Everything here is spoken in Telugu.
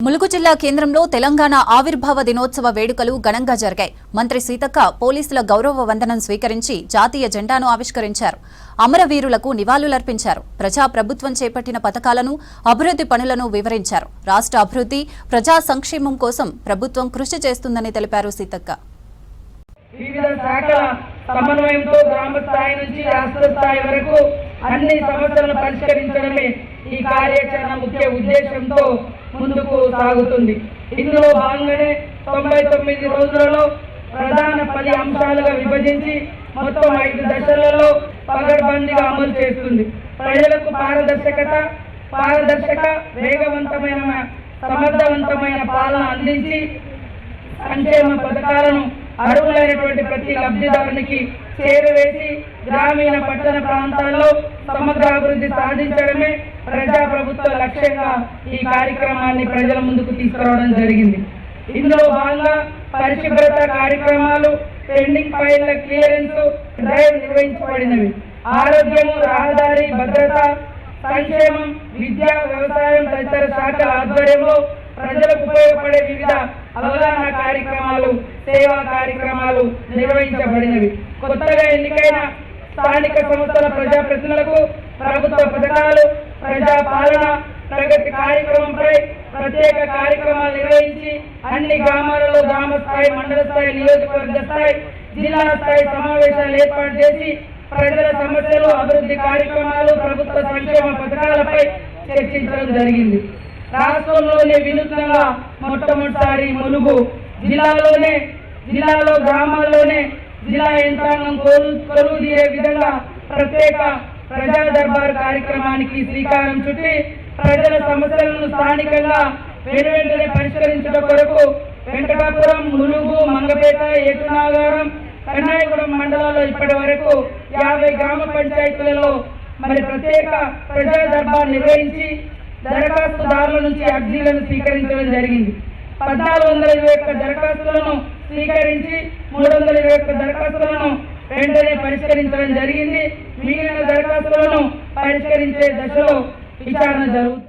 ములుగు జిల్లా కేంద్రంలో తెలంగాణ ఆవిర్భావ దినోత్సవ వేడుకలు ఘనంగా జరిగాయి. మంత్రి సీతక్క పోలీసుల గౌరవ వందనం స్వీకరించి జాతీయ జెండాను ఆవిష్కరించారు. అమరవీరులకు నివాళులర్పించారు. ప్రజా ప్రభుత్వం చేపట్టిన పథకాలను, అభివృద్ధి పనులను వివరించారు. రాష్ట్ర అభివృద్ధి, ప్రజా సంక్షేమం కోసం ప్రభుత్వం కృషి చేస్తుందని తెలిపారు సీతక్క. వివిధ శాఖల సమన్వయంతో గ్రామ స్థాయి నుంచి రాష్ట్ర స్థాయి వరకు అన్ని సమస్యలను పరిష్కరించడమే ఈ కార్యాచరణ ముఖ్య ఉద్దేశంతో ముందుకు సాగుతుంది. ఇందులో భాగంగానే 99 రోజులలో ప్రధాన 10 అంశాలుగా విభజించి మొత్తం 5 దశలలో పగడ్బందీగా అమలు చేస్తుంది. ప్రజలకు పారదర్శక వేగవంతమైన సమర్థవంతమైన పాలన అందించి సంక్షేమ పథకాలను అర్హులైనటువంటి ప్రతి లబ్ధిదారునికి చేరవేసి గ్రామీణ పట్టణ ప్రాంతాల్లో సమగ్ర అభివృద్ధి సాధించడమే ప్రజా ప్రభుత్వ లక్ష్యంగా ఈ కార్యక్రమాన్ని ప్రజల ముందుకు తీసుకురావడం జరిగింది. ఇందులో భాగంగా పరిశుభ్రత కార్యక్రమాలు, పెండింగ్ ఫైళ్ల క్లియరెన్స్ డ్రైవ్ నిర్వహించబడినవి. ఆరోగ్యము, రహదారి భద్రత, సంక్షేమం, విద్య, వ్యవసాయం తదితర శాఖల ఆధ్వర్యంలో ప్రజలకు ఉపయోగపడే వివిధ అవగాహన కార్యక్రమాలు, సేవా కార్యక్రమాలు నిర్వహించబడినవి. కొత్తగా ఎన్నికైన స్థానిక సంస్థల ప్రజాప్రతినిధులకు ప్రభుత్వ పథకాలు, ప్రజా పాలన, ప్రగతి కార్యక్రమంపై ప్రత్యేక కార్యక్రమాలు నిర్వహించి అన్ని గ్రామాలలో గ్రామ స్థాయి, మండల స్థాయి, నియోజకవర్గ స్థాయి, జిల్లా స్థాయి సమావేశాలు ఏర్పాటు చేసి ప్రజల సమస్యలు, అభివృద్ధి కార్యక్రమాలు, ప్రభుత్వ సంక్షేమ పథకాలపై చర్చించడం జరిగింది. రాష్ట్రంలోనే వినూత్నంగా మొట్టమొదటిసారి ములుగు జిల్లాలో గ్రామాల్లోనే జిల్లా యంత్రాంగం కొలువు తీరే విధంగా ప్రత్యేక ప్రజా దర్బార్ కార్యక్రమానికి శ్రీకారం చుట్టి ప్రజల సమస్యలను స్థానికంగా వెంటనే పరిష్కరించడం కొరకు వెంకటాపురం, ములుగు, మంగపేట, ఏటునాగారం, కన్నాయగూడెం మండలాల్లో ఇప్పటి వరకు 50 గ్రామ పంచాయతీలలో ప్రత్యేక ప్రజా దర్బార్ నిర్వహించి దరఖాస్తుదారుల నుంచి అర్జీలను స్వీకరించడం జరిగింది. 1421 దరఖాస్తులను స్వీకరించి 321 దరఖాస్తులను వెంటనే పరిష్కరించడం జరిగింది. మిగిలిన దరఖాస్తులను పరిష్కరించే దశలో విచారణ జరుగుతుంది.